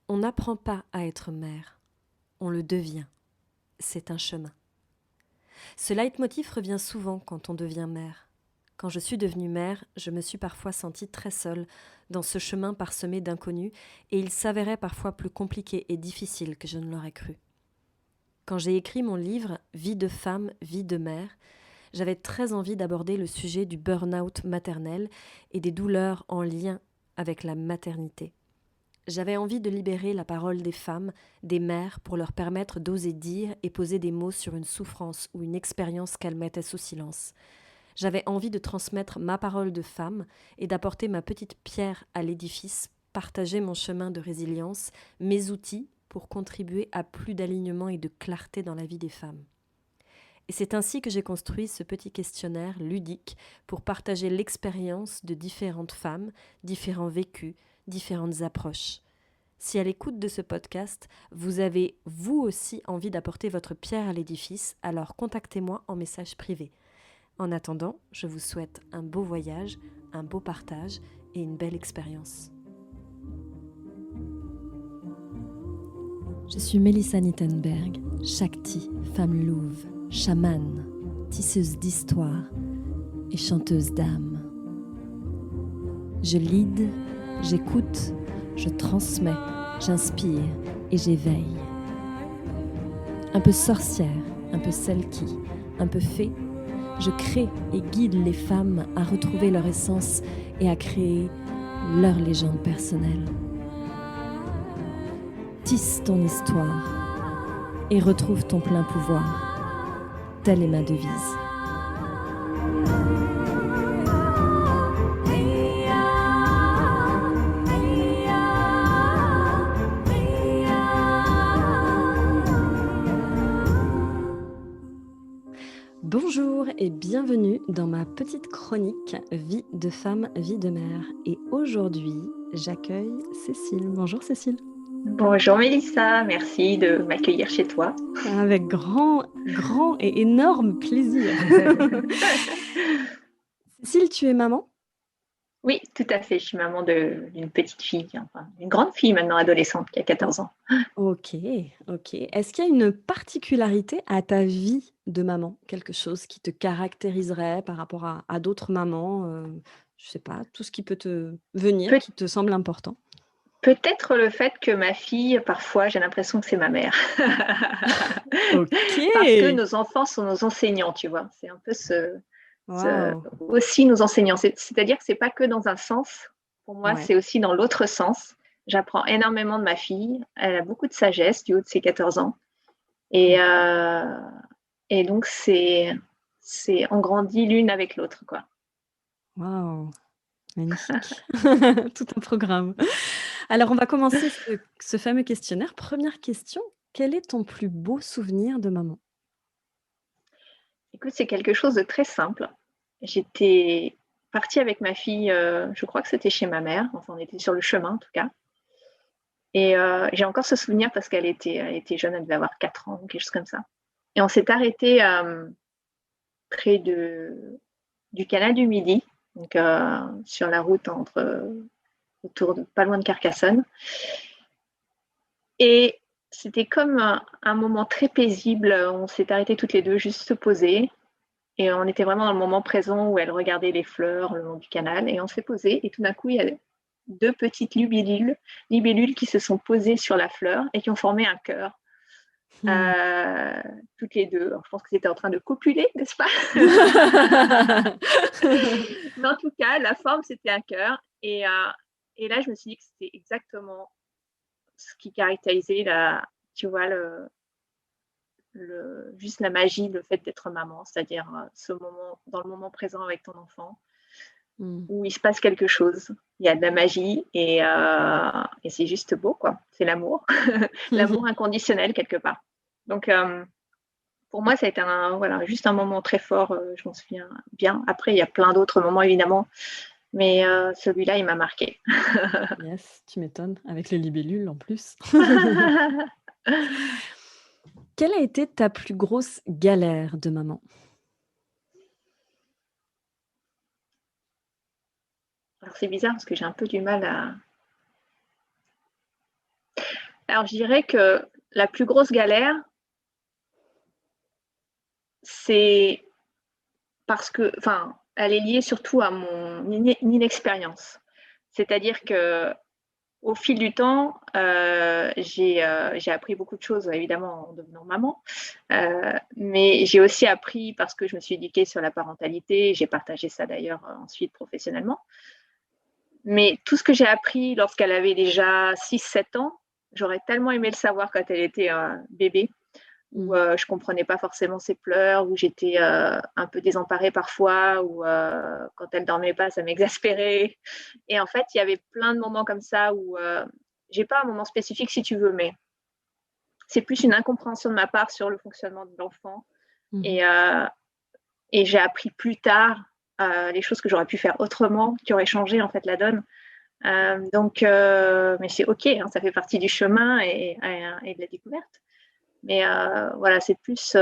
On n'apprend pas à être mère, on le devient. C'est un chemin. Ce leitmotiv revient souvent quand on devient mère. Quand je suis devenue mère, je me suis parfois sentie très seule dans ce chemin parsemé d'inconnus et il s'avérait parfois plus compliqué et difficile que je ne l'aurais cru. Quand j'ai écrit mon livre « Vie de femme, vie de mère », j'avais très envie d'aborder le sujet du burn-out maternel et des douleurs en lien avec la maternité. J'avais envie de libérer la parole des femmes, des mères, pour leur permettre d'oser dire et poser des mots sur une souffrance ou une expérience qu'elles mettaient sous silence. J'avais envie de transmettre ma parole de femme et d'apporter ma petite pierre à l'édifice, partager mon chemin de résilience, mes outils pour contribuer à plus d'alignement et de clarté dans la vie des femmes. Et c'est ainsi que j'ai construit ce petit questionnaire ludique pour partager l'expérience de différentes femmes, différents vécus, différentes approches. Si à l'écoute de ce podcast, vous avez vous aussi envie d'apporter votre pierre à l'édifice, alors contactez-moi en message privé. En attendant, je vous souhaite un beau voyage, un beau partage et une belle expérience. Je suis Mélissa Nittenberg, Shakti, femme louve, chamane, tisseuse d'histoire et chanteuse d'âme. Je lead, j'écoute, je transmets, j'inspire et j'éveille. Un peu sorcière, un peu celle qui, un peu fée, je crée et guide les femmes à retrouver leur essence et à créer leur légende personnelle. Tisse ton histoire et retrouve ton plein pouvoir. Telle est ma devise. Bonjour et bienvenue dans ma petite chronique Vie de femme, vie de mère. Et aujourd'hui, j'accueille Cécile. Bonjour Cécile. Bonjour Mélissa, merci de m'accueillir chez toi. Avec grand et énorme plaisir. Cécile, tu es maman ? Oui, tout à fait, je suis maman d'une petite fille, enfin une grande fille maintenant adolescente qui a 14 ans. Ok. Est-ce qu'il y a une particularité à ta vie de maman? Quelque chose qui te caractériserait par rapport à d'autres mamans? Je sais pas, tout ce qui peut te venir, Peut- qui te semble important. Peut-être le fait que ma fille, parfois, j'ai l'impression que c'est ma mère. Ok. Parce que nos enfants sont nos enseignants, tu vois. C'est un peu Waouh. aussi nos enseignants. C'est-à-dire que c'est pas que dans un sens. Pour moi, Ouais. c'est aussi dans l'autre sens. J'apprends énormément de ma fille. Elle a beaucoup de sagesse du haut de ses 14 ans. Et, D'accord. et donc, on grandit l'une avec l'autre, quoi. Waouh. Magnifique. Tout un programme. Alors, on va commencer ce fameux questionnaire. Première question, quel est ton plus beau souvenir de maman? Écoute, c'est quelque chose de très simple. J'étais partie avec ma fille, je crois que c'était chez ma mère, enfin on était sur le chemin en tout cas. Et j'ai encore ce souvenir parce qu'elle était jeune, elle devait avoir 4 ans ou quelque chose comme ça. Et on s'est arrêté près du canal du Midi, donc sur la route pas loin de Carcassonne. Et c'était comme un moment très paisible. On s'est arrêtés toutes les deux, juste se poser. Et on était vraiment dans le moment présent où elle regardait les fleurs le long du canal. Et on s'est posé. Et tout d'un coup, il y a 2 petites libellules qui se sont posées sur la fleur et qui ont formé un cœur. Mmh. Toutes les deux. Alors, je pense que c'était en train de copuler, n'est-ce pas? Mais en tout cas, la forme, c'était un cœur. Et là, je me suis dit que c'était exactement ce qui caractérisait tu vois, juste la magie, le fait d'être maman, c'est-à-dire ce moment, dans le moment présent avec ton enfant, Mmh. où il se passe quelque chose. Il y a de la magie et c'est juste beau, quoi. C'est l'amour, l'amour inconditionnel quelque part. Donc, pour moi, ça a été voilà, juste un moment très fort, je m'en souviens bien. Après, il y a plein d'autres moments, évidemment, mais celui-là, il m'a marqué. Yes, tu m'étonnes, avec les libellules en plus. Quelle a été ta plus grosse galère de maman? Alors, c'est bizarre parce que j'ai un peu du mal Alors, je dirais que la plus grosse galère, c'est parce que, enfin, elle est liée surtout à mon inexpérience. C'est-à-dire que au fil du temps, j'ai appris beaucoup de choses, évidemment, en devenant maman. Mais j'ai aussi appris parce que je me suis éduquée sur la parentalité. J'ai partagé ça d'ailleurs ensuite professionnellement. Mais tout ce que j'ai appris lorsqu'elle avait déjà 6-7 ans, j'aurais tellement aimé le savoir quand elle était bébé, où je ne comprenais pas forcément ses pleurs, où j'étais un peu désemparée parfois, où quand elle ne dormait pas, ça m'exaspérait. Et en fait, il y avait plein de moments comme ça où j'ai pas un moment spécifique si tu veux, mais c'est plus une incompréhension de ma part sur le fonctionnement de l'enfant. Et, et j'ai appris plus tard les choses que j'aurais pu faire autrement, qui auraient changé en fait la donne. Mais c'est ok, hein, ça fait partie du chemin et de la découverte. Mais voilà, c'est plus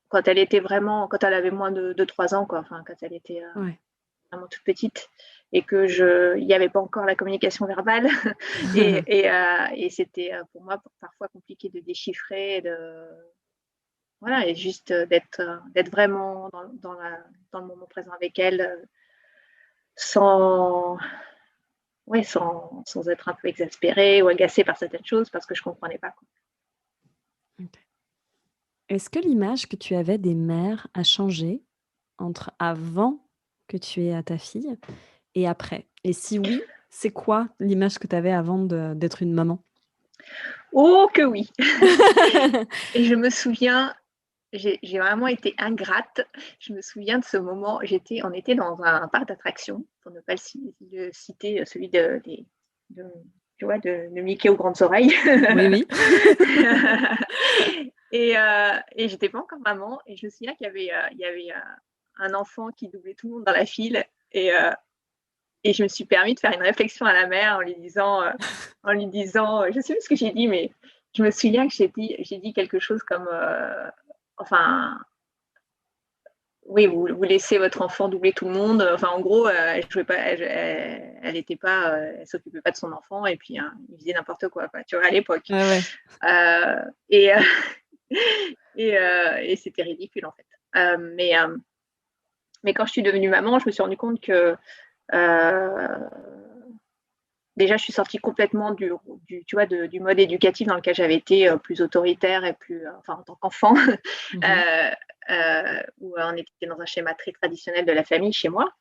quand elle était vraiment, quand elle avait moins de 3 ans, quoi, enfin, quand elle était vraiment toute petite et il n'y avait pas encore la communication verbale. et c'était pour moi parfois compliqué de déchiffrer, voilà, et juste d'être vraiment dans le moment présent avec elle, sans être un peu exaspérée ou agacée par certaines choses parce que je ne comprenais pas, quoi. Okay. Est-ce que l'image que tu avais des mères a changé entre avant que tu aies ta fille et après? Et si oui, c'est quoi l'image que tu avais avant d'être une maman? Oh que oui! Et je me souviens, j'ai vraiment été ingrate. Je me souviens de ce moment, on était dans un parc d'attractions, pour ne pas le citer, celui tu vois, de Mickey aux grandes oreilles. Oui, oui. Et j'étais pas encore maman et je me souviens qu'il y avait un enfant qui doublait tout le monde dans la file et je me suis permis de faire une réflexion à la mère en lui disant, je sais plus ce que j'ai dit, mais je me souviens que j'ai dit quelque chose comme, enfin, oui, vous laissez votre enfant doubler tout le monde. Enfin, en gros, elle jouait pas, elle était pas, elle s'occupait pas de son enfant et puis il faisait n'importe quoi, tu vois, à l'époque. Ouais, ouais. Et et c'était ridicule en fait. Mais quand je suis devenue maman, je me suis rendu compte que déjà, je suis sortie complètement du mode éducatif dans lequel j'avais été plus autoritaire et plus, enfin, en tant qu'enfant, où on était dans un schéma très traditionnel de la famille chez moi.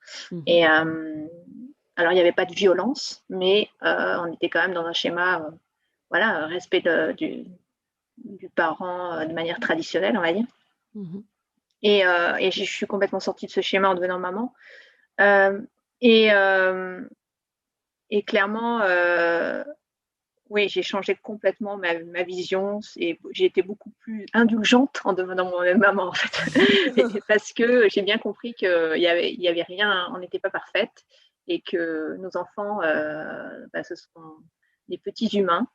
Et alors, il n'y avait pas de violence, mais on était quand même dans un schéma, voilà, respect du parent de manière traditionnelle, on va dire. Et je suis complètement sortie de ce schéma en devenant maman. Et clairement, oui, j'ai changé complètement ma vision et j'ai été beaucoup plus indulgente en devenant moi-même maman, en fait. Parce que j'ai bien compris qu'il y avait rien, on n'était pas parfaite et que nos enfants, ce sont des petits humains.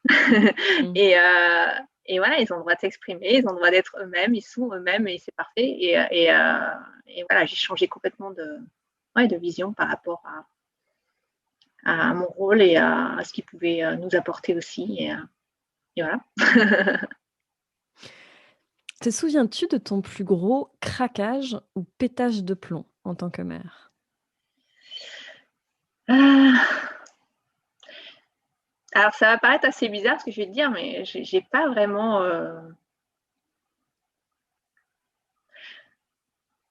Et voilà, ils ont le droit de s'exprimer, ils ont le droit d'être eux-mêmes, ils sont eux-mêmes et c'est parfait. Et voilà, j'ai changé complètement de vision par rapport à mon rôle et à ce qu'il pouvait nous apporter aussi. Et voilà. Te souviens-tu de ton plus gros craquage ou pétage de plomb en tant que mère? Alors ça va paraître assez bizarre ce que je vais te dire, mais j'ai pas vraiment,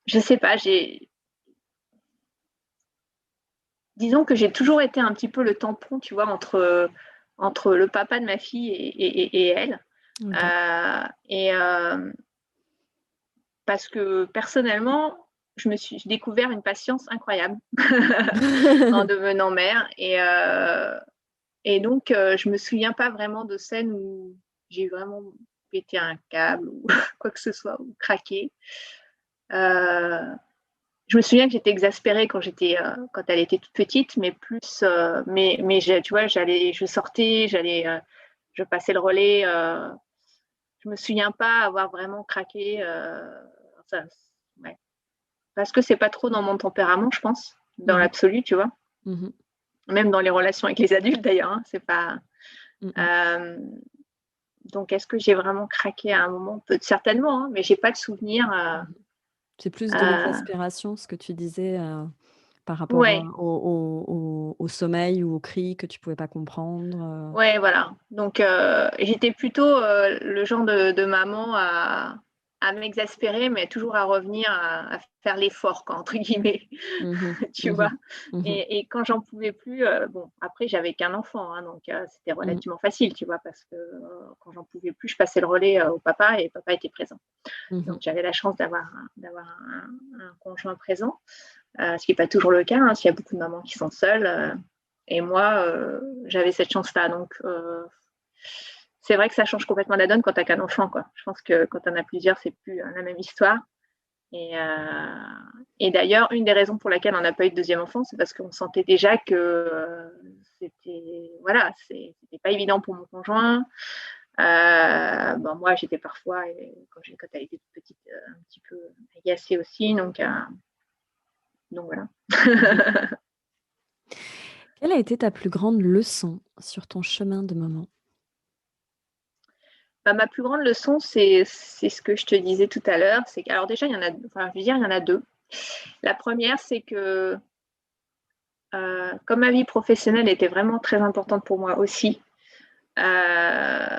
je sais pas, disons que j'ai toujours été un petit peu le tampon, tu vois, entre le papa de ma fille et elle. Okay. Parce que personnellement, j'ai découvert une patience incroyable en devenant mère. Et donc, je me souviens pas vraiment de scènes où j'ai vraiment pété un câble ou quoi que ce soit, ou craqué. Je me souviens que j'étais exaspérée quand elle était toute petite, mais plus, mais tu vois, je sortais, je passais le relais. Je me souviens pas avoir vraiment craqué. Ça, ouais. Parce que c'est pas trop dans mon tempérament, je pense, dans l'absolu, tu vois. Même dans les relations avec les adultes, d'ailleurs, hein, c'est pas. Mmh mh. Hem, donc est-ce que j'ai vraiment craqué à un moment? Peut certainement, hein, mais j'ai pas de souvenir, Mmh. C'est plus de heu l'exaspération, ce que tu disais, par rapport ouais. au sommeil ou aux cris que tu pouvais pas comprendre, Ouais, voilà. Donc j'étais plutôt, le genre de maman à m'exaspérer, mais toujours à revenir à faire «l'effort» quoi, entre guillemets, Mmh mh. tu Mmh vois? mh. Mmh. Et quand j'en pouvais plus, bon, après j'avais qu'un enfant, hein, donc c'était Mmh. relativement facile, tu vois? Parce que, quand j'en pouvais plus, je passais le relais, au papa et papa était présent. Mmh Donc mh. j'avais la chance d'avoir un conjoint présent, ce qui est pas toujours le cas, hein, parce qu'il y a beaucoup de mamans qui sont seules, et moi, j'avais cette chance-là, donc c'est vrai que ça change complètement la donne quand tu as qu'un enfant, quoi. Je pense que quand tu en as plusieurs, c'est plus, la même histoire et d'ailleurs, une des raisons pour laquelle on n'a pas eu de deuxième enfant, c'est parce qu'on sentait déjà que, c'était voilà, c'était pas évident pour mon conjoint. Bon, moi, j'étais parfois, quand elle était toute petite, un petit peu agacée aussi, donc voilà. Mmh mh. Quelle a été ta plus grande leçon sur ton chemin de maman? Bah, ma plus grande leçon, c'est ce que je te disais tout à l'heure, c'est qu'alors déjà, il y en a enfin, je veux dire, il y en a 2. La première, c'est que, comme ma vie professionnelle était vraiment très importante pour moi aussi, heu,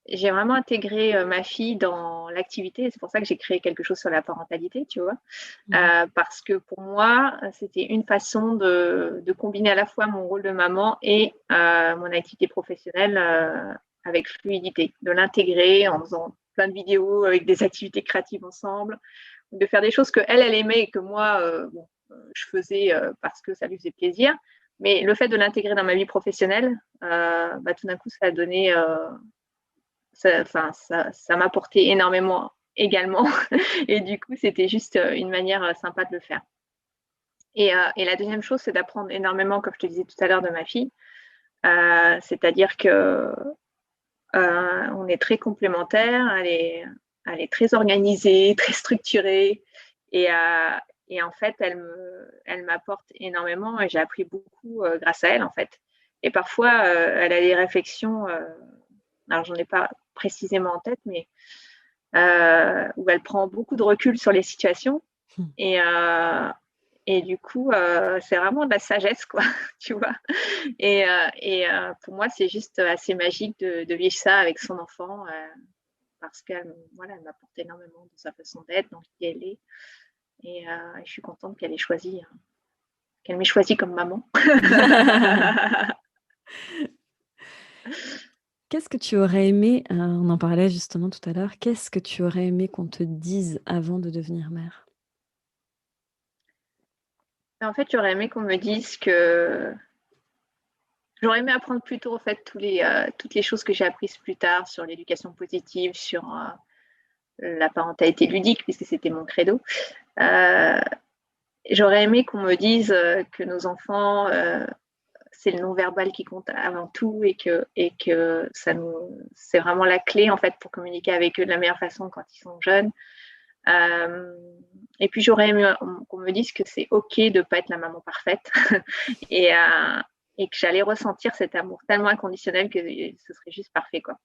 j'ai vraiment intégré, ma fille dans l'activité et c'est pour ça que j'ai créé quelque chose sur la parentalité, tu vois? Mmh mh. Parce que pour moi, c'était une façon de combiner à la fois mon rôle de maman et mon activité professionnelle, avec fluidité. De l'intégrer en faisant plein de vidéos avec des activités créatives ensemble, de faire des choses qu'elle, elle aimait et que moi, bon, je faisais, parce que ça lui faisait plaisir. Mais le fait de l'intégrer dans ma vie professionnelle, bah, tout d'un coup, ça a donné, ça m'apportait énormément également et du coup, c'était juste, une manière, sympa de le faire. Et la deuxième chose, c'est d'apprendre énormément, comme je te disais tout à l'heure, de ma fille. C'est-à-dire que, on est très complémentaires. Elle est très organisée, très structurée et en fait, elle m'apporte énormément et j'ai appris beaucoup, grâce à elle, en fait. Et parfois, elle a des réflexions, alors j'en ai pas précisément en tête, mais où elle prend beaucoup de recul sur les situations Mmh. et du coup, c'est vraiment de la sagesse, quoi, tu vois? Pour moi, c'est juste assez magique de vivre ça avec son enfant, parce qu'elle voilà, elle m'apporte énormément dans sa façon d'être, dans qui elle est je suis contente qu'elle m'ait choisie comme maman. Qu'est-ce que tu aurais aimé, on en parlait justement tout à l'heure, qu'est-ce que tu aurais aimé qu'on te dise avant de devenir mère? En fait, j'aurais aimé qu'on me dise que j'aurais aimé apprendre plus tôt, en fait, toutes les choses que j'ai apprises plus tard sur l'éducation positive, sur, la parentalité ludique puisque c'était mon credo. Heu, J'aurais aimé qu'on me dise, que nos enfants, c'est le non-verbal qui compte avant tout et que c'est vraiment la clé, en fait, pour communiquer avec eux de la meilleure façon quand ils sont jeunes. Hem et puis j'aurais aimé, qu'on me dise que c'est OK de pas être la maman parfaite et heu et que j'allais ressentir cet amour tellement inconditionnel que ce serait juste parfait, quoi.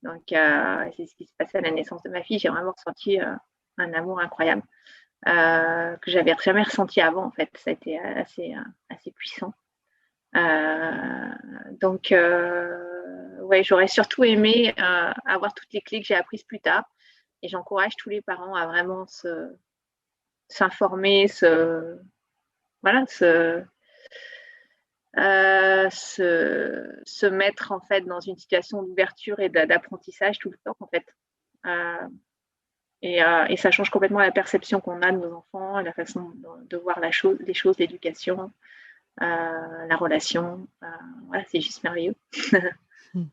Donc c'est ce qui s'est passé à la naissance de ma fille. J'ai vraiment ressenti, un amour incroyable, que j'avais jamais ressenti avant, en fait. Ça a été assez puissant. Donc ouais, j'aurais surtout aimé, avoir toutes les clés que j'ai apprises plus tard et j'encourage tous les parents à vraiment s'informer, voilà, se mettre, en fait, dans une situation d'ouverture et d'apprentissage tout le temps, en fait. Heu et ça change complètement la perception qu'on a de nos enfants, la façon de voir les choses, l'éducation, la relation, voilà, c'est juste merveilleux. Mmh.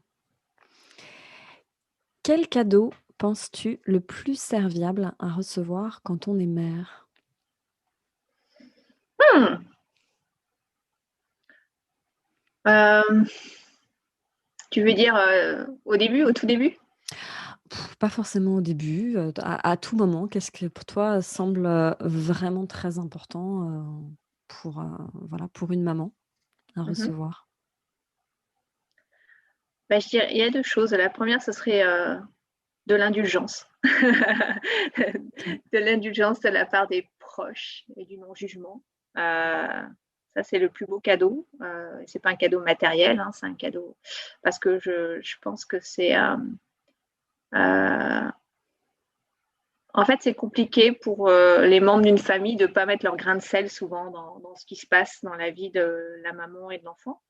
Quel cadeau penses-tu le plus serviable à recevoir quand on est mère? Mmh! Hem, Tu veux dire, au début, au tout début? Pas forcément au début, à tout moment, qu'est-ce que pour toi semble, vraiment très important, pour, voilà, pour une maman à Mmh. recevoir? Bah, je dirais, il y a deux choses. La première, ce serait de l'indulgence. Ok. De l'indulgence de la part des proches et du non-jugement. Ça, c'est le plus beau cadeau. C'est pas un cadeau matériel, hein, c'est un cadeau parce que je pense que c'est en fait, c'est compliqué pour les membres d'une famille de ne pas mettre leur grain de sel souvent dans ce qui se passe dans la vie de la maman et de l'enfant.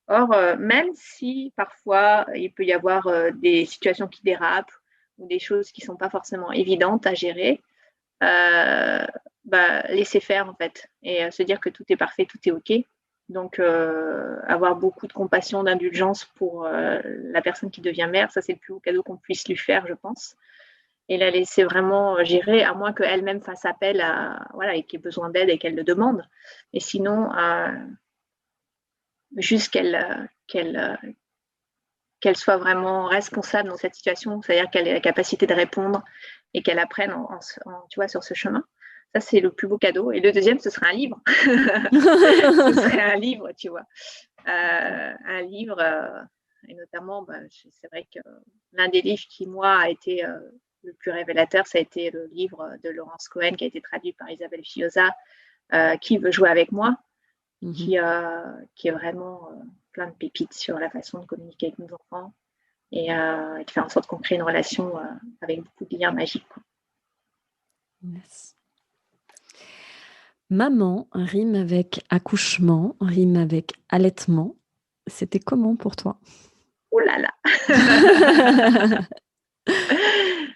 Or, même si parfois il peut y avoir des situations qui dérapent ou des choses qui ne sont pas forcément évidentes à gérer, laisser faire en fait et se dire que tout est parfait, tout est OK. Donc, avoir beaucoup de compassion, d'indulgence pour la personne qui devient mère, ça c'est le plus beau cadeau qu'on puisse lui faire, je pense. Et la laisser vraiment gérer, à moins qu'elle-même fasse appel à, voilà, et qu'elle ait besoin d'aide et qu'elle le demande. Et sinon, juste qu'elle soit vraiment responsable dans cette situation, c'est-à-dire qu'elle ait la capacité de répondre et qu'elle apprenne tu vois, sur ce chemin. Ça, c'est le plus beau cadeau. Et le deuxième, ce serait un livre. Ce serait un livre, tu vois. Un livre, et notamment, c'est vrai que l'un des livres qui, moi, a été le plus révélateur, ça a été le livre de Laurence Cohen qui a été traduit par Isabelle Fioza, Qui veut jouer avec moi, qui est vraiment plein de pépites sur la façon de communiquer avec nos enfants et de faire en sorte qu'on crée une relation avec beaucoup de liens magiques. Quoi. Yes. Maman rime avec accouchement, rime avec allaitement. C'était comment pour toi? Oh là là.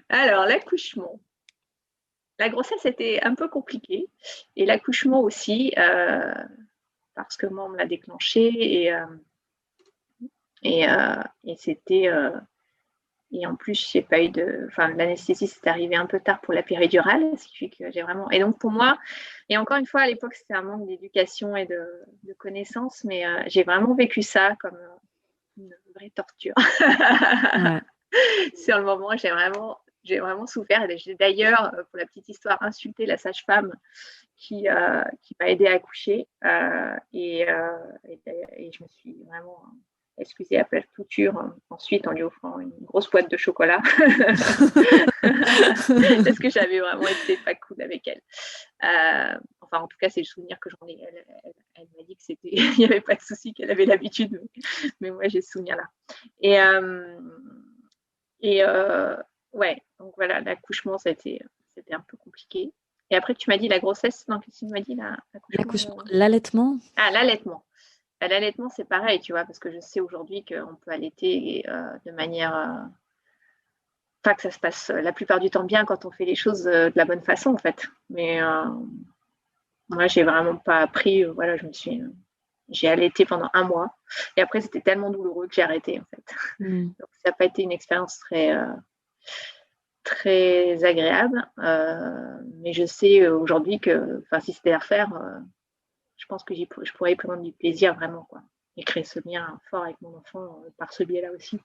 Alors, l'accouchement. La grossesse était un peu compliquée et l'accouchement aussi, parce que moi, on me l'a déclenché et c'était. Et en plus, j'ai pas eu de. Enfin, l'anesthésie, c'est arrivé un peu tard pour la péridurale, ce qui fait que j'ai vraiment. Et donc, pour moi, et encore une fois, à l'époque, c'était un manque d'éducation et de connaissances, mais j'ai vraiment vécu ça comme une vraie torture. Ouais. Sur le moment, j'ai vraiment souffert. Et j'ai d'ailleurs, pour la petite histoire, insulté la sage-femme qui m'a aidée à accoucher. Et je me suis vraiment excusée à plat de couture ensuite en lui offrant une grosse boîte de chocolat. Parce que j'avais vraiment été pas cool avec elle. Enfin, en tout cas, c'est le souvenir que j'en ai. Elle m'a dit que c'était, il n'y avait pas de souci, qu'elle avait l'habitude, mais moi j'ai ce souvenir-là. Et ouais, donc voilà, l'accouchement, c'était un peu compliqué. Et après, tu m'as dit la grossesse, non, qu'est-ce que tu m'as dit L'accouchement, l'allaitement. Ah, l'allaitement. L'allaitement, c'est pareil, tu vois, parce que je sais aujourd'hui qu'on peut allaiter de manière. Pas que ça se passe la plupart du temps bien quand on fait les choses de la bonne façon, en fait. Mais moi, j'ai vraiment pas appris. Voilà, j'ai allaité pendant 1 mois. Et après, c'était tellement douloureux que j'ai arrêté, en fait. Donc, ça n'a pas été une expérience très agréable. Mais je sais aujourd'hui que, si c'était à refaire, je pense que je pourrais y prendre du plaisir vraiment, quoi. Et créer ce lien fort avec mon enfant par ce biais-là aussi.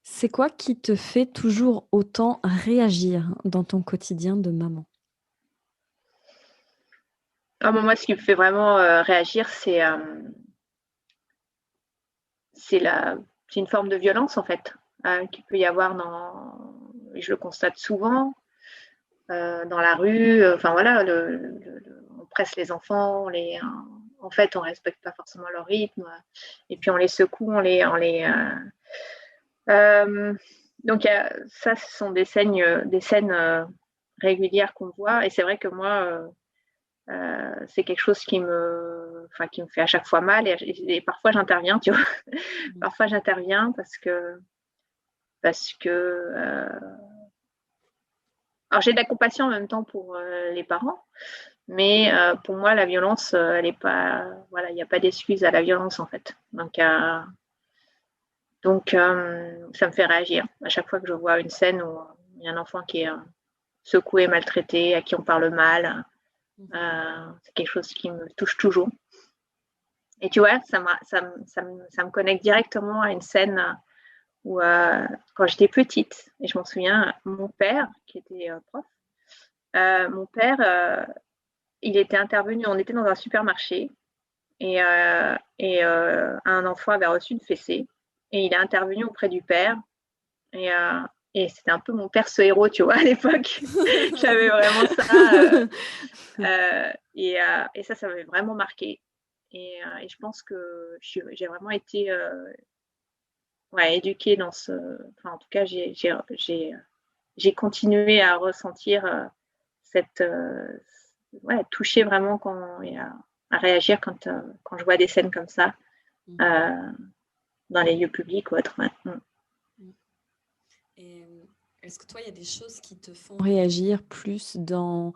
C'est quoi qui te fait toujours autant réagir dans ton quotidien de maman? Moi, ce qui me fait vraiment réagir, c'est une forme de violence, en fait, qu'il peut y avoir je le constate souvent, dans la rue. Enfin, voilà, on presse les enfants, en fait, on respecte pas forcément leur rythme, et puis on les secoue, donc ça, ce sont des scènes régulières qu'on voit, et c'est vrai que moi, c'est quelque chose qui me fait à chaque fois mal, et parfois j'interviens, tu vois. Parfois j'interviens parce que alors j'ai de la compassion en même temps pour les parents, mais pour moi la violence, elle est pas, voilà, il n'y a pas d'excuse à la violence, en fait. Donc ça me fait réagir à chaque fois que je vois une scène où il y a un enfant qui est secoué, maltraité, à qui on parle mal. C'est quelque chose qui me touche toujours. Et tu vois, ça me connecte directement à une scène où, quand j'étais petite, et je m'en souviens, mon père, qui était prof, mon père, il était intervenu, on était dans un supermarché, un enfant avait reçu une fessée et il est intervenu auprès du père et, c'était un peu mon père ce héros, tu vois, à l'époque. J'avais vraiment ça. Et ça m'avait vraiment marqué. Et je pense que j'ai vraiment été éduquée dans ce. Enfin, en tout cas, j'ai continué à ressentir cette. Toucher vraiment à réagir quand je vois des scènes comme ça dans les lieux publics ou autres. Ouais. Et est-ce que toi, il y a des choses qui te font réagir plus dans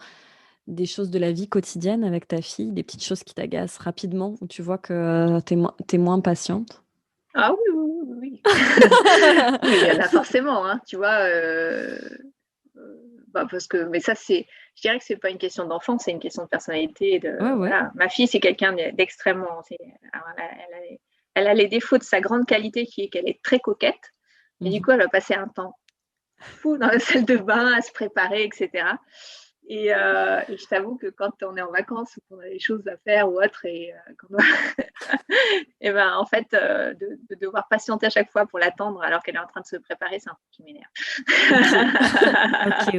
des choses de la vie quotidienne avec ta fille, des petites choses qui t'agacent rapidement, où tu vois que t'es moins patiente? Ah oui, oui, oui, oui. Oui, il y en a forcément, hein, tu vois. Mais ça, je dirais que c'est pas une question d'enfant, c'est une question de personnalité. Ouais. Voilà. Ma fille, c'est quelqu'un d'extrêmement. Elle a les défauts de sa grande qualité qui est qu'elle est très coquette. Et du coup, elle va passer un temps fou dans la salle de bain à se préparer, etc. Et je t'avoue que quand on est en vacances ou qu'on a des choses à faire ou autre, et ben en fait, de devoir patienter à chaque fois pour l'attendre alors qu'elle est en train de se préparer, c'est un truc qui m'énerve.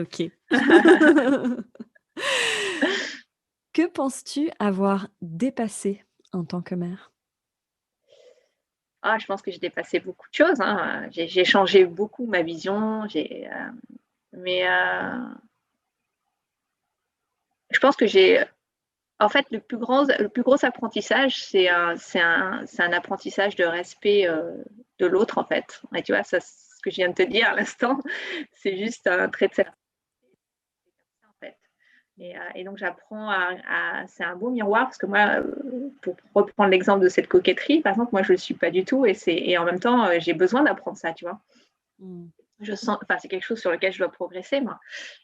Ok. Que penses-tu avoir dépassé en tant que mère? Je pense que j'ai dépassé beaucoup de choses, hein. J'ai changé beaucoup ma vision, mais je pense que en fait, le plus gros apprentissage, c'est un apprentissage de respect de l'autre, en fait. Et tu vois, ça, ce que je viens de te dire à l'instant, c'est juste un trait de cerveau, en fait. Et donc, j'apprends c'est un beau miroir, parce que moi, pour reprendre l'exemple de cette coquetterie, par exemple, moi, je ne le suis pas du tout, et en même temps, j'ai besoin d'apprendre ça, tu vois. Je sens, enfin, c'est quelque chose sur lequel je dois progresser, moi.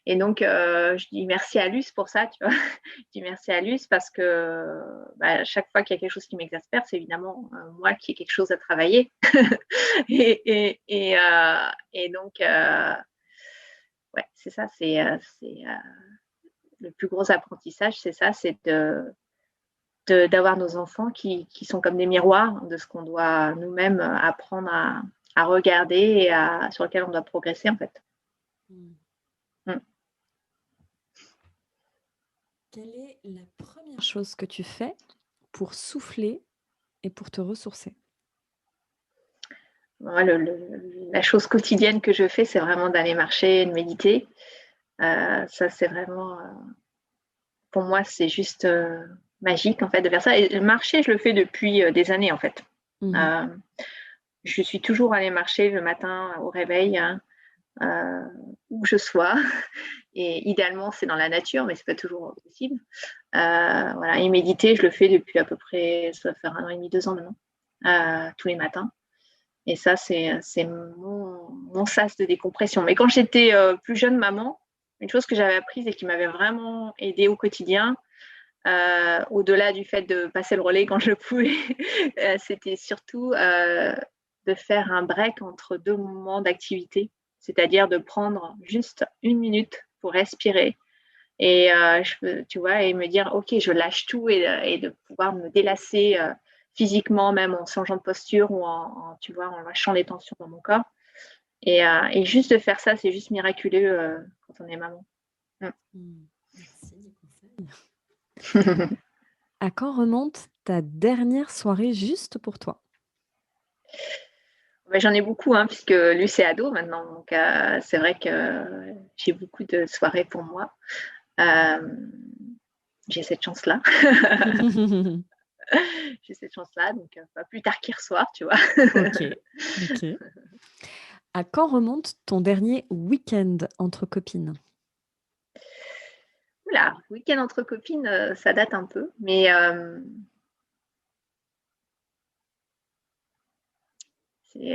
Et donc, je dis merci à Luce pour ça, tu vois. Je dis merci à Luce parce que chaque fois qu'il y a quelque chose qui m'exaspère, c'est évidemment moi qui ai quelque chose à travailler. Et donc, ouais, c'est ça, le plus gros apprentissage, c'est ça, c'est d'avoir nos enfants qui sont comme des miroirs de ce qu'on doit nous-mêmes apprendre à regarder et sur lequel on doit progresser, en fait. Quelle est la première chose que tu fais pour souffler et pour te ressourcer? Moi, la chose quotidienne que je fais, c'est vraiment d'aller marcher, de méditer. Ça, c'est vraiment, pour moi, c'est juste magique, en fait, de faire ça. Et le marcher, je le fais depuis des années, en fait. Euh, je suis toujours allée marcher le matin au réveil, hein, où que je sois. Et idéalement, c'est dans la nature, mais c'est pas toujours possible. Voilà. Et méditer, je le fais depuis à peu près, ça va faire 1 an et demi, 2 ans maintenant, tous les matins. Et ça, c'est mon sas de décompression. Mais quand j'étais plus jeune maman, une chose que j'avais apprise et qui m'avait vraiment aidée au quotidien, au-delà du fait de passer le relais quand je pouvais, c'était surtout de faire un break entre 2 moments d'activité, c'est-à-dire de prendre juste 1 minute pour respirer et tu vois, et me dire ok, je lâche tout et de pouvoir me délasser physiquement, même en changeant de posture ou tu vois, en lâchant les tensions dans mon corps. Et juste de faire ça, c'est juste miraculeux quand on est maman. Merci du conseil. À quand remonte ta dernière soirée juste pour toi? J'en ai beaucoup, hein, puisque lui c'est ado maintenant, donc c'est vrai que j'ai beaucoup de soirées pour moi. J'ai cette chance-là. J'ai cette chance-là, donc pas plus tard qu'hier soir, tu vois. Ok. À quand remonte ton dernier week-end entre copines? Oula, week-end entre copines, ça date un peu, mais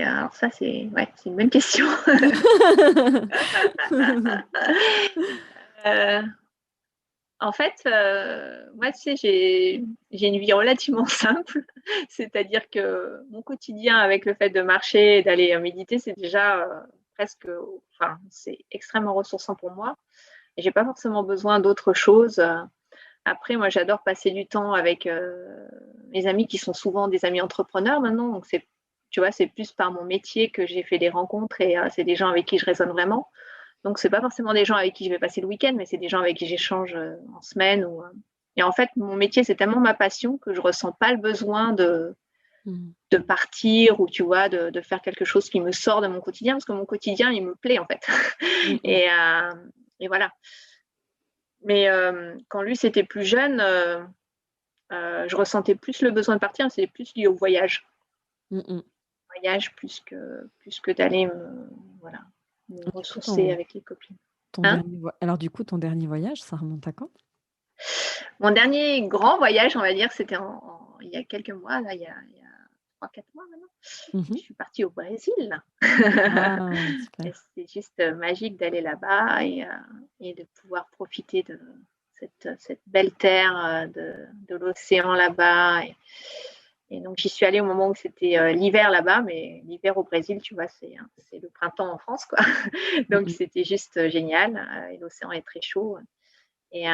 alors ça c'est une bonne question. En fait, moi, tu sais, j'ai une vie relativement simple. C'est-à-dire que mon quotidien avec le fait de marcher et d'aller méditer, c'est déjà presque, enfin, c'est extrêmement ressourçant pour moi. Et j'ai pas forcément besoin d'autre chose. Après, moi, j'adore passer du temps avec mes amis qui sont souvent des amis entrepreneurs maintenant. Donc, tu vois, c'est plus par mon métier que j'ai fait des rencontres et c'est des gens avec qui je résonne vraiment. Donc, c'est pas forcément des gens avec qui je vais passer le week-end, mais c'est des gens avec qui j'échange en semaine. Et en fait, mon métier, c'est tellement ma passion que je ressens pas le besoin de partir ou, tu vois, de faire quelque chose qui me sort de mon quotidien parce que mon quotidien, il me plaît, en fait. Et voilà. Mais quand lui, c'était plus jeune, je ressentais plus le besoin de partir, c'était plus lié au voyage. Voyage plus que d'aller voilà, me Du coup, ressourcer avec les copines. Alors du coup, ton dernier voyage, ça remonte à quand? Mon dernier grand voyage, on va dire, c'était il y a quelques mois, là, il y a 3-4 mois maintenant. Je suis partie au Brésil. Ah, super. Et c'était juste magique d'aller là-bas et de pouvoir profiter de cette belle terre, de l'océan là-bas. Et donc, j'y suis allée au moment où c'était l'hiver là-bas, mais l'hiver au Brésil, tu vois, c'est le printemps en France, quoi. Donc, c'était juste génial. Et l'océan est très chaud. Et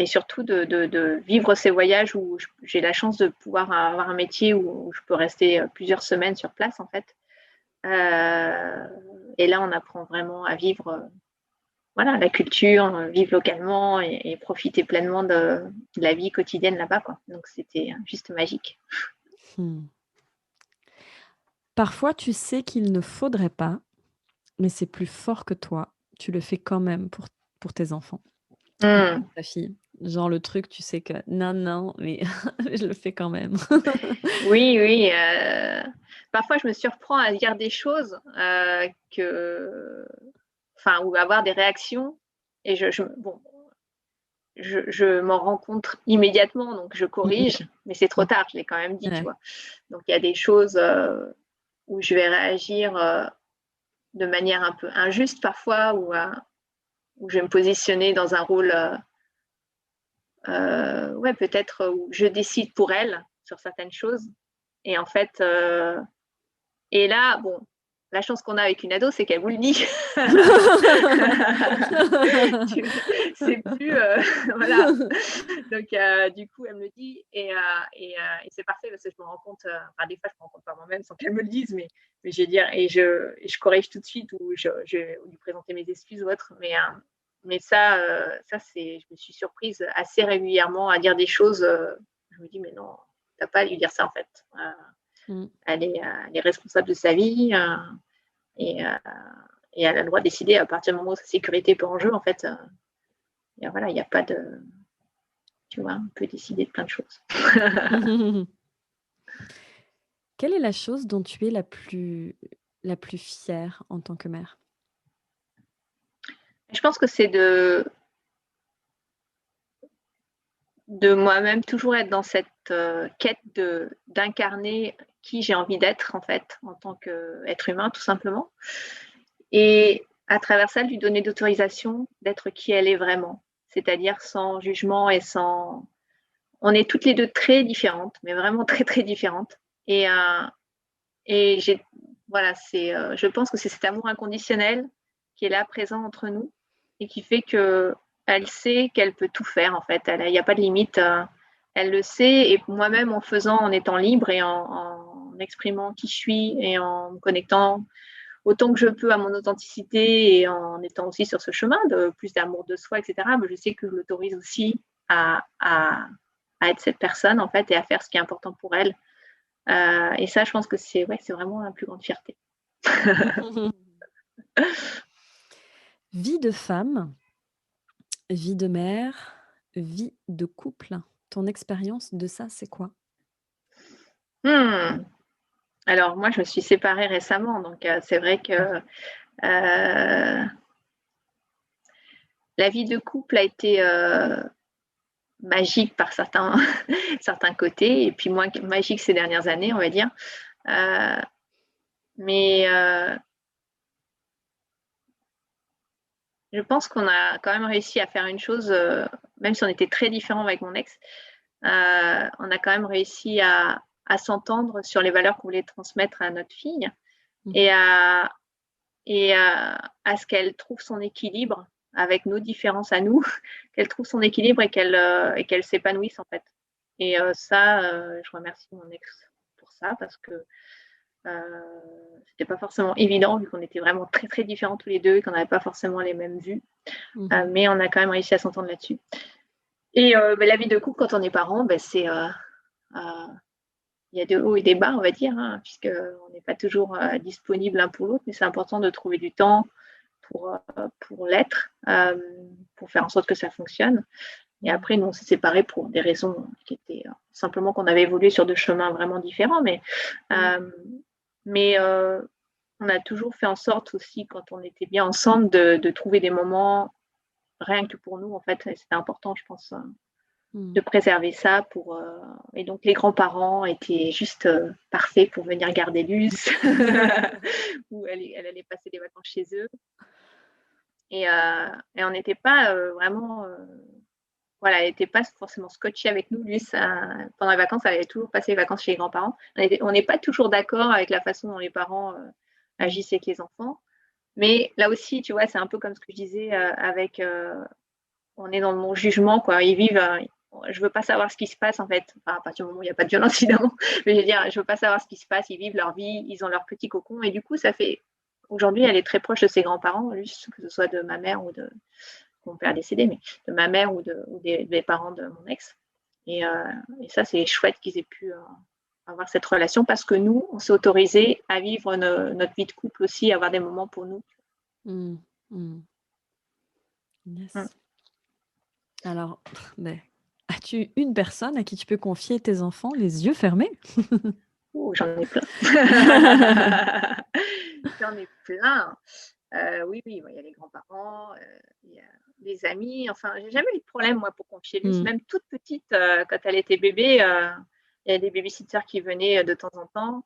surtout de vivre ces voyages où j'ai la chance de pouvoir avoir un métier où je peux rester plusieurs semaines sur place, en fait. Et là, on apprend vraiment à vivre voilà, la culture, vivre localement et profiter pleinement de la vie quotidienne là-bas, quoi. Donc, c'était juste magique. Parfois, tu sais qu'il ne faudrait pas, mais c'est plus fort que toi. Tu le fais quand même pour tes enfants, pour ta fille. Genre le truc, tu sais que non, mais je le fais quand même. Oui, oui. Parfois, je me surprends à dire des choses ou avoir des réactions. Et je m'en rends compte immédiatement, donc je corrige, mais c'est trop tard, je l'ai quand même dit, tu vois. Donc, il y a des choses où je vais réagir de manière un peu injuste parfois, où je vais me positionner dans un rôle, ouais, peut-être où je décide pour elle sur certaines choses. Et en fait, et là, bon, la chance qu'on a avec une ado, c'est qu'elle vous le dit. C'est plus, voilà. Donc, du coup, elle me le dit et c'est parfait parce que je me rends compte, des fois, je me rends compte par moi-même sans qu'elle me le dise, mais je vais dire, et je corrige tout de suite ou je vais lui présenter mes excuses ou autre. Mais ça, je me suis surprise assez régulièrement à dire des choses. Je me dis, mais non, t'as pas à lui dire ça en fait. Elle est responsable de sa vie et elle a le droit de décider à partir du moment où sa sécurité peut en jeu, en fait. Et voilà, il n'y a pas de. Tu vois, on peut décider de plein de choses. Quelle est la chose dont tu es la plus fière en tant que mère? Je pense que c'est de moi-même toujours être dans cette quête d'incarner qui j'ai envie d'être, en fait, en tant qu'être humain, tout simplement. Et à travers ça, lui donner d'autorisation d'être qui elle est vraiment, c'est-à-dire sans jugement et sans. On est toutes les deux très différentes, mais vraiment très, très différentes. Et voilà, je pense que c'est cet amour inconditionnel qui est là présent entre nous et qui fait qu'elle sait qu'elle peut tout faire, en fait. Il n'y a pas de limite. Elle le sait, et moi-même, en étant libre et en exprimant qui je suis et en me connectant autant que je peux à mon authenticité et en étant aussi sur ce chemin de plus d'amour de soi, etc., mais je sais que je l'autorise aussi à être cette personne, en fait, et à faire ce qui est important pour elle. Et ça, je pense que c'est vraiment la plus grande fierté. Vie de femme, vie de mère, vie de couple. Ton expérience de ça, c'est quoi? Alors, moi, je me suis séparée récemment, donc c'est vrai que la vie de couple a été magique par certains côtés, et puis moins magique ces dernières années, on va dire. Mais je pense qu'on a quand même réussi à faire une chose, même si on était très différents avec mon ex, on a quand même réussi à s'entendre sur les valeurs qu'on voulait transmettre à notre fille et à ce qu'elle trouve son équilibre avec nos différences à nous, qu'elle trouve son équilibre et qu'elle s'épanouisse en fait. Et ça, je remercie mon ex pour ça parce que c'était pas forcément évident vu qu'on était vraiment très très différents tous les deux et qu'on n'avait pas forcément les mêmes vues. Mais on a quand même réussi à s'entendre là-dessus. Et la vie de couple quand on est parent, c'est il y a des hauts et des bas, on va dire, hein, puisqu'on n'est pas toujours disponible l'un pour l'autre, mais c'est important de trouver du temps pour l'être, pour faire en sorte que ça fonctionne. Et après, nous, on s'est séparés pour des raisons qui étaient simplement qu'on avait évolué sur deux chemins vraiment différents, mais on a toujours fait en sorte aussi, quand on était bien ensemble, de trouver des moments rien que pour nous, en fait. Et c'était important, je pense, de préserver ça. Et donc, les grands-parents étaient juste parfaits pour venir garder Luce, où elle allait passer des vacances chez eux. Et on n'était pas vraiment... voilà, elle n'était pas forcément scotchée avec nous. Luce, pendant les vacances, elle avait toujours passé les vacances chez les grands-parents. On n'est pas toujours d'accord avec la façon dont les parents agissent avec les enfants. Mais là aussi, tu vois, c'est un peu comme ce que je disais on est dans le non-jugement, quoi. Ils vivent... je veux pas savoir ce qui se passe, en fait. Enfin, à partir du moment où il n'y a pas de violence, évidemment. Mais je veux dire, je veux pas savoir ce qui se passe. Ils vivent leur vie, ils ont leur petit cocon. Et du coup, ça fait... Aujourd'hui, elle est très proche de ses grands-parents, Luce, que ce soit de ma mère ou de mon père décédé, mais de ma mère ou des parents de mon ex. Et ça, c'est chouette qu'ils aient pu avoir cette relation parce que nous, on s'est autorisé à vivre notre vie de couple aussi, à avoir des moments pour nous. Yes. Alors, as-tu une personne à qui tu peux confier tes enfants les yeux fermés? J'en ai plein. J'en ai plein. Oui, il y a les grands-parents, il y a les amis. Enfin, j'ai jamais eu de problème, moi, pour confier Luce. Même toute petite, quand elle était bébé, il y a des babysitters qui venaient de temps en temps.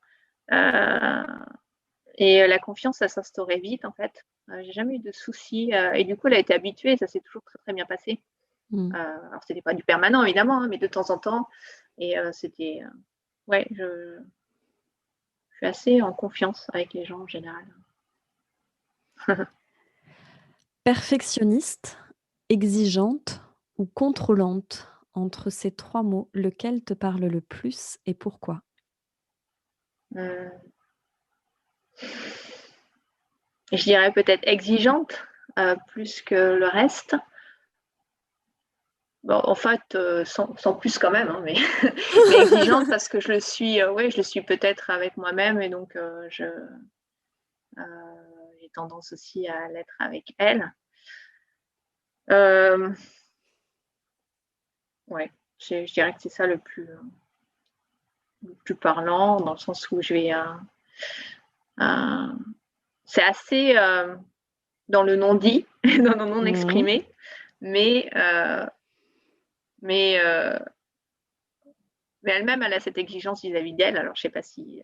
Et la confiance, ça s'instaurait vite, en fait. J'ai jamais eu de soucis. Et du coup, elle a été habituée et ça s'est toujours très, très bien passé. Alors, c'était pas du permanent, évidemment, hein, mais de temps en temps. Et c'était... ouais, je suis assez en confiance avec les gens en général. Perfectionniste, exigeante ou contrôlante? Entre ces 3 mots, lequel te parle le plus et pourquoi? Je dirais peut-être exigeante plus que le reste. Bon, en fait, sans plus quand même, hein, mais exigeante parce que je le suis peut-être avec moi-même et donc j'ai tendance aussi à l'être avec elle. Ouais, je dirais que c'est ça le plus parlant, dans le sens où je vais... c'est assez dans le non-dit, dans le non-exprimé, mais elle-même, elle a cette exigence vis-à-vis d'elle. Alors, je ne sais pas si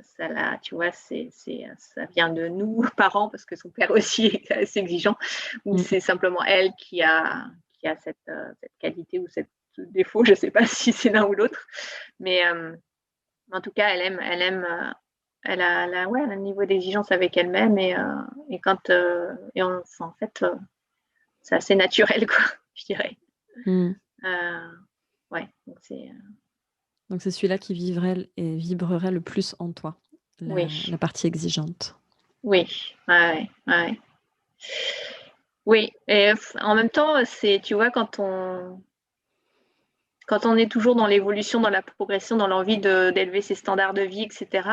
ça, là, tu vois, ça vient de nous, parents, parce que son père aussi est assez exigeant, ou c'est simplement elle qui a cette qualité ou cette défaut. Je ne sais pas si c'est l'un ou l'autre. Mais en tout cas, elle a un niveau d'exigence avec elle-même et quand en fait c'est assez naturel, quoi, je dirais. Ouais, donc c'est celui-là qui vibrerait le plus en toi, la partie exigeante. Oui, ouais. Oui, et en même temps, tu vois, quand on est toujours dans l'évolution, dans la progression, dans l'envie d'élever ses standards de vie, etc.,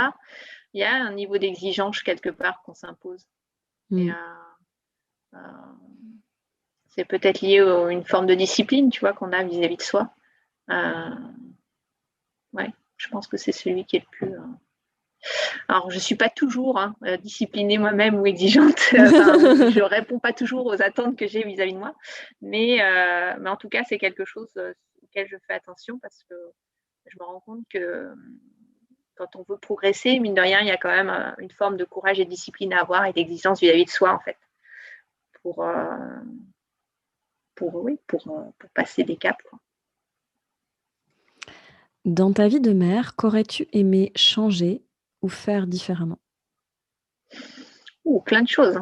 il y a un niveau d'exigence quelque part qu'on s'impose. Et c'est peut-être lié à une forme de discipline, tu vois, qu'on a vis-à-vis de soi. Ouais, je pense que c'est celui qui est le plus... Alors, je ne suis pas toujours disciplinée moi-même ou exigeante. Je ne réponds pas toujours aux attentes que j'ai vis-à-vis de moi. Mais en tout cas, c'est quelque chose auquel je fais attention parce que je me rends compte que quand on veut progresser, mine de rien, il y a quand même une forme de courage et de discipline à avoir et d'exigence vis-à-vis de soi, en fait, pour passer des caps, quoi. Dans ta vie de mère, qu'aurais-tu aimé changer ou faire différemment? Plein de choses.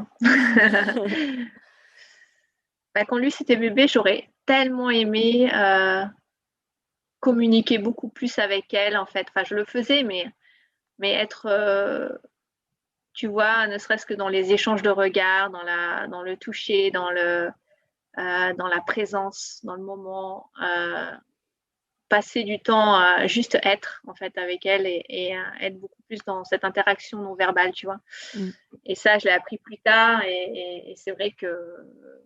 Quand lui c'était bébé, j'aurais tellement aimé communiquer beaucoup plus avec elle, en fait. Enfin, je le faisais, mais être, tu vois, ne serait-ce que dans les échanges de regards, dans le toucher, dans la présence, dans le moment, passer du temps à juste être, en fait, avec elle et être beaucoup plus dans cette interaction non verbale, tu vois. Mm. Et ça, je l'ai appris plus tard et c'est vrai que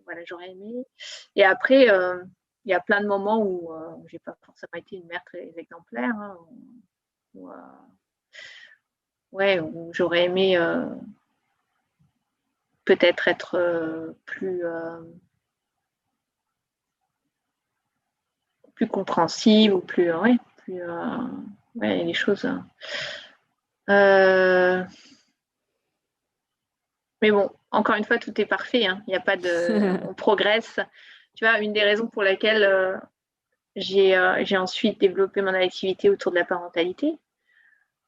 voilà, j'aurais aimé. Et après, il y a plein de moments où j'ai pas forcément été une mère très exemplaire, hein, où j'aurais aimé peut-être être plus compréhensive ou les choses. Mais bon, encore une fois, tout est parfait. Hein. Il n'y a pas de, on progresse. Tu vois, une des raisons pour laquelle j'ai ensuite développé mon activité autour de la parentalité,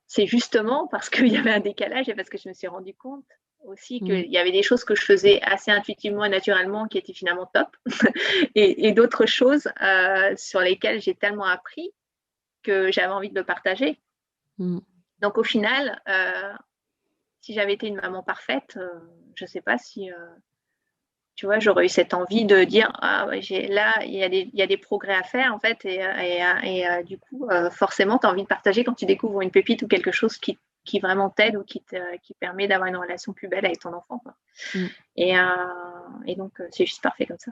c'est justement parce qu'il y avait un décalage et parce que je me suis rendu compte aussi qu'il y avait des choses que je faisais assez intuitivement et naturellement qui étaient finalement top et d'autres choses sur lesquelles j'ai tellement appris que j'avais envie de le partager. Donc au final, si j'avais été une maman parfaite, je ne sais pas si tu vois, j'aurais eu cette envie de dire là, il y a des progrès à faire en fait et du coup, forcément, tu as envie de partager quand tu découvres une pépite ou quelque chose qui vraiment t'aide ou qui permet d'avoir une relation plus belle avec ton enfant. Quoi. Et donc, c'est juste parfait comme ça.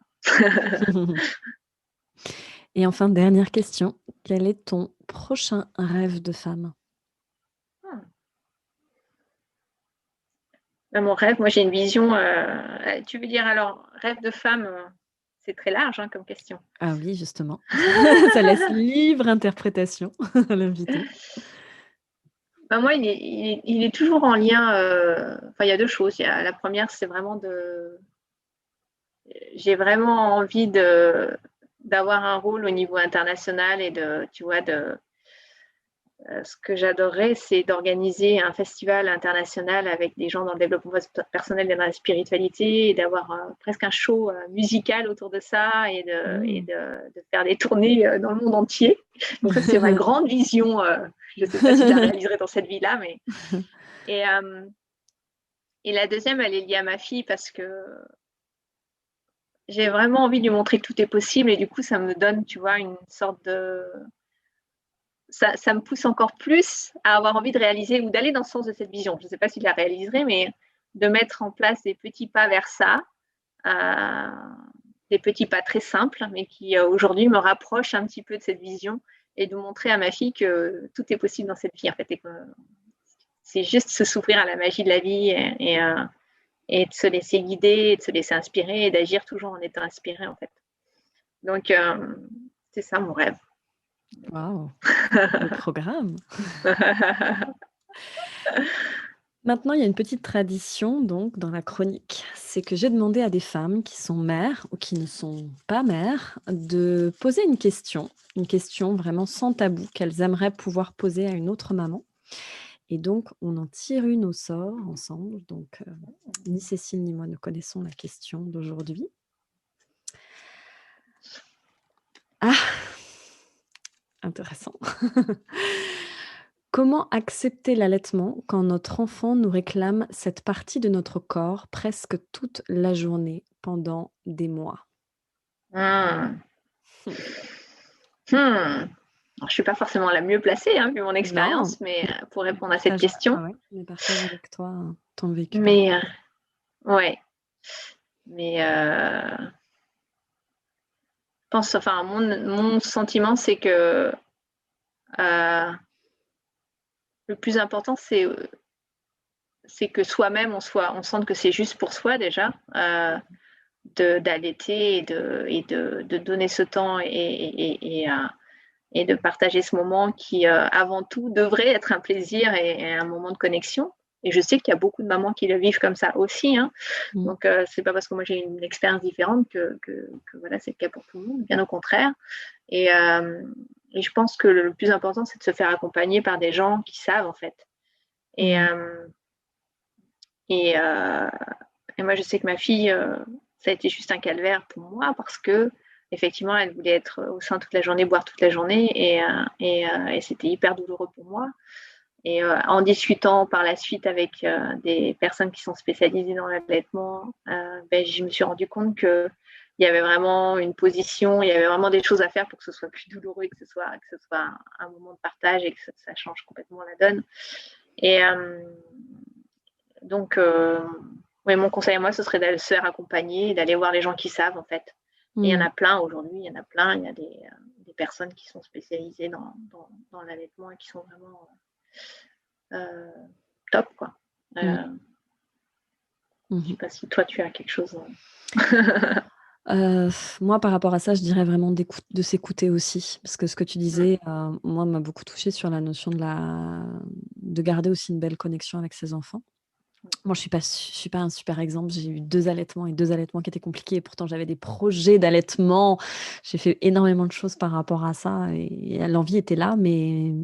Et enfin, dernière question, quel est ton prochain rêve de femme? Mon rêve, moi j'ai une vision, tu veux dire alors, rêve de femme, c'est très large hein, comme question. Ah oui, justement, ça laisse libre interprétation à l'invité. Moi, il est toujours en lien, il y a deux choses. La première, c'est vraiment j'ai vraiment envie d'avoir un rôle au niveau international et tu vois, ce que j'adorerais, c'est d'organiser un festival international avec des gens dans le développement personnel et dans la spiritualité et d'avoir presque un show musical autour de ça et de faire des tournées dans le monde entier. Donc ça, c'est ma grande vision. Je ne sais pas si je la réaliserai dans cette vie-là, mais... Et la deuxième, elle est liée à ma fille parce que j'ai vraiment envie de lui montrer que tout est possible et du coup, ça me donne, tu vois, une sorte de... Ça me pousse encore plus à avoir envie de réaliser ou d'aller dans le sens de cette vision. Je ne sais pas si je la réaliserai, mais de mettre en place des petits pas vers ça, des petits pas très simples, mais qui aujourd'hui me rapprochent un petit peu de cette vision et de montrer à ma fille que tout est possible dans cette vie, en fait, et que c'est juste se s'ouvrir à la magie de la vie et de se laisser guider, et de se laisser inspirer et d'agir toujours en étant inspiré, en fait. Donc, c'est ça mon rêve. Waouh, le programme. Maintenant, il y a une petite tradition donc dans la chronique, c'est que j'ai demandé à des femmes qui sont mères ou qui ne sont pas mères de poser une question vraiment sans tabou qu'elles aimeraient pouvoir poser à une autre maman. Et donc, on en tire une au sort ensemble. Donc, ni Cécile ni moi ne connaissons la question d'aujourd'hui. Ah, intéressant. Comment accepter l'allaitement quand notre enfant nous réclame cette partie de notre corps presque toute la journée pendant des mois? Alors, je ne suis pas forcément la mieux placée, hein, vu mon expérience, mais pour répondre à cette question. Mais partage avec toi ton vécu. Mais, ouais. Mais je pense, enfin, mon sentiment, c'est que le plus important, c'est que soi-même, on sente que c'est juste pour soi déjà, d'allaiter et de donner ce temps et de partager ce moment qui, avant tout, devrait être un plaisir et un moment de connexion. Et je sais qu'il y a beaucoup de mamans qui le vivent comme ça aussi. Hein. Donc, c'est pas parce que moi j'ai une expérience différente que voilà, c'est le cas pour tout le monde, bien au contraire. Et je pense que le plus important, c'est de se faire accompagner par des gens qui savent, en fait. Et moi, je sais que ma fille, ça a été juste un calvaire pour moi parce que effectivement, elle voulait être au sein toute la journée, boire toute la journée, et c'était hyper douloureux pour moi. Et en discutant par la suite avec des personnes qui sont spécialisées dans l'allaitement, je me suis rendu compte qu'il y avait vraiment une position, il y avait vraiment des choses à faire pour que ce soit plus douloureux et que ce soit un moment de partage et que ça change complètement la donne. Et donc, oui, mon conseil à moi, ce serait d'aller se faire accompagner et d'aller voir les gens qui savent, en fait. Et il y en a plein aujourd'hui, il y en a plein. Il y a des personnes qui sont spécialisées dans l'allaitement et qui sont vraiment top, quoi. Je sais pas si toi, tu as quelque chose. Moi, par rapport à ça, je dirais vraiment de s'écouter aussi. Parce que ce que tu disais, moi, m'a beaucoup touchée sur la notion de garder aussi une belle connexion avec ses enfants. Moi, je suis pas un super exemple. J'ai eu 2 allaitements et 2 allaitements qui étaient compliqués. Pourtant, j'avais des projets d'allaitement. J'ai fait énormément de choses par rapport à ça et l'envie était là, mais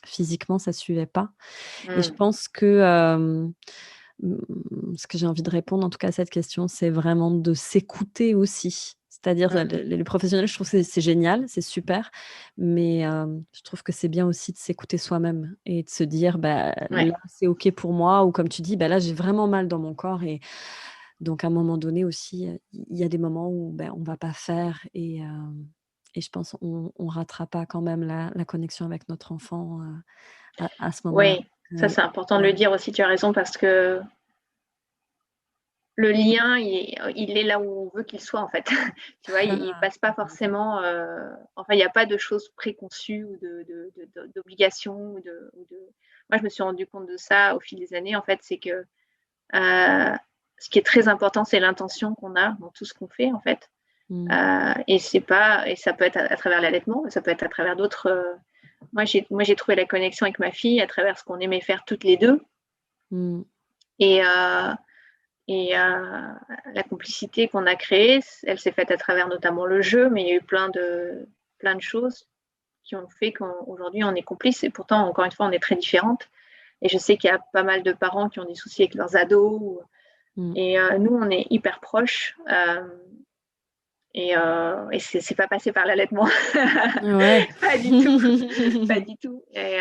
physiquement, ça suivait pas. Et je pense que, ce que j'ai envie de répondre, en tout cas, à cette question, c'est vraiment de s'écouter aussi. C'est-à-dire, les professionnels, je trouve que c'est génial, c'est super, mais je trouve que c'est bien aussi de s'écouter soi-même et de se dire: «Bah, Ouais. là, c'est OK pour moi» ou comme tu dis: «Bah, là, j'ai vraiment mal dans mon corps» et donc à un moment donné aussi, il y a des moments où, on va pas faire et je pense on ratera pas quand même la connexion avec notre enfant, à ce moment-là. Oui, ça c'est important de le dire aussi, tu as raison, parce que le lien, il est là où on veut qu'il soit, en fait. Tu vois, il passe pas forcément. Enfin, il n'y a pas de choses préconçues ou d'obligations. Moi, je me suis rendu compte de ça au fil des années, en fait, c'est que ce qui est très important, c'est l'intention qu'on a dans tout ce qu'on fait, en fait. Et ça peut être à travers l'allaitement, mais ça peut être à travers d'autres. Moi, j'ai trouvé la connexion avec ma fille à travers ce qu'on aimait faire toutes les deux. Et la complicité qu'on a créée, elle s'est faite à travers notamment le jeu, mais il y a eu plein de choses qui ont fait qu'aujourd'hui on est complices, et pourtant, encore une fois, on est très différentes. Et je sais qu'il y a pas mal de parents qui ont des soucis avec leurs ados, et nous, on est hyper proches, et c'est pas passé par l'allaitement. Ouais. Pas du tout. Pas du tout. Et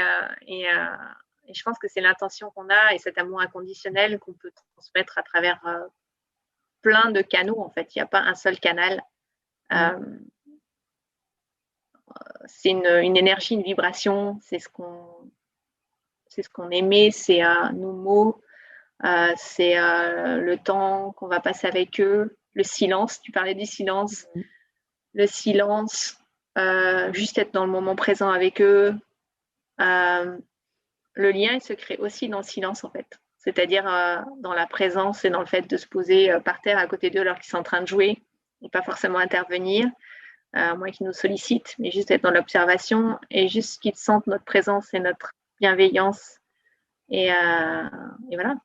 je pense que c'est l'intention qu'on a et cet amour inconditionnel qu'on peut transmettre à travers plein de canaux, en fait. Il n'y a pas un seul canal. C'est une énergie, une vibration. C'est ce qu'on aimait, c'est nos mots, c'est le temps qu'on va passer avec eux, le silence. Tu parlais du silence. Le silence, juste être dans le moment présent avec eux. Le lien, il se crée aussi dans le silence, en fait. C'est-à-dire dans la présence et dans le fait de se poser par terre à côté d'eux alors qu'ils sont en train de jouer et pas forcément intervenir, moins qu'ils nous sollicitent, mais juste être dans l'observation et juste qu'ils sentent notre présence et notre bienveillance. Et voilà.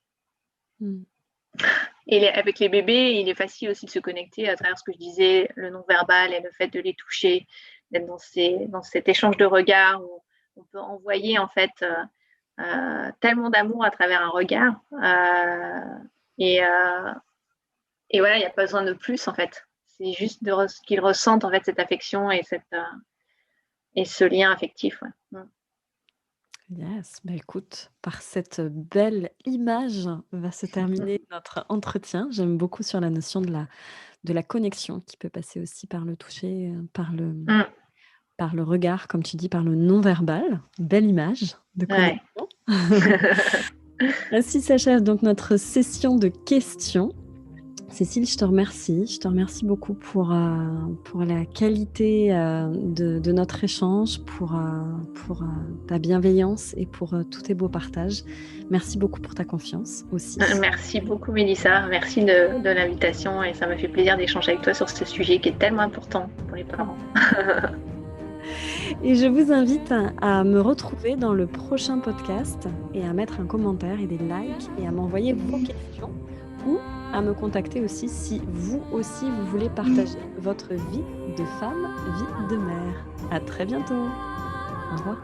Et avec les bébés, il est facile aussi de se connecter à travers ce que je disais, le non-verbal et le fait de les toucher, d'être dans cet échange de regards où on peut envoyer, en fait, tellement d'amour à travers un regard. Et voilà, il n'y a pas besoin de plus, en fait. C'est juste qu'ils ressentent, en fait, cette affection et ce lien affectif. Ouais. Yes, écoute, par cette belle image va se terminer notre entretien. J'aime beaucoup sur la notion de la connexion qui peut passer aussi par le toucher, par le regard, comme tu dis, par le non-verbal. Belle image de connexion. Ouais. Ainsi s'achève donc notre session de questions. Cécile, je te remercie. Je te remercie beaucoup pour la qualité de notre échange, pour ta bienveillance et pour tous tes beaux partages. Merci beaucoup pour ta confiance aussi. Merci beaucoup, Mélissa. Merci de l'invitation et ça m'a fait plaisir d'échanger avec toi sur ce sujet qui est tellement important pour les parents. Et je vous invite à me retrouver dans le prochain podcast et à mettre un commentaire et des likes et à m'envoyer vos questions ou à me contacter aussi si vous aussi vous voulez partager votre vie de femme, vie de mère. À très bientôt. Au revoir.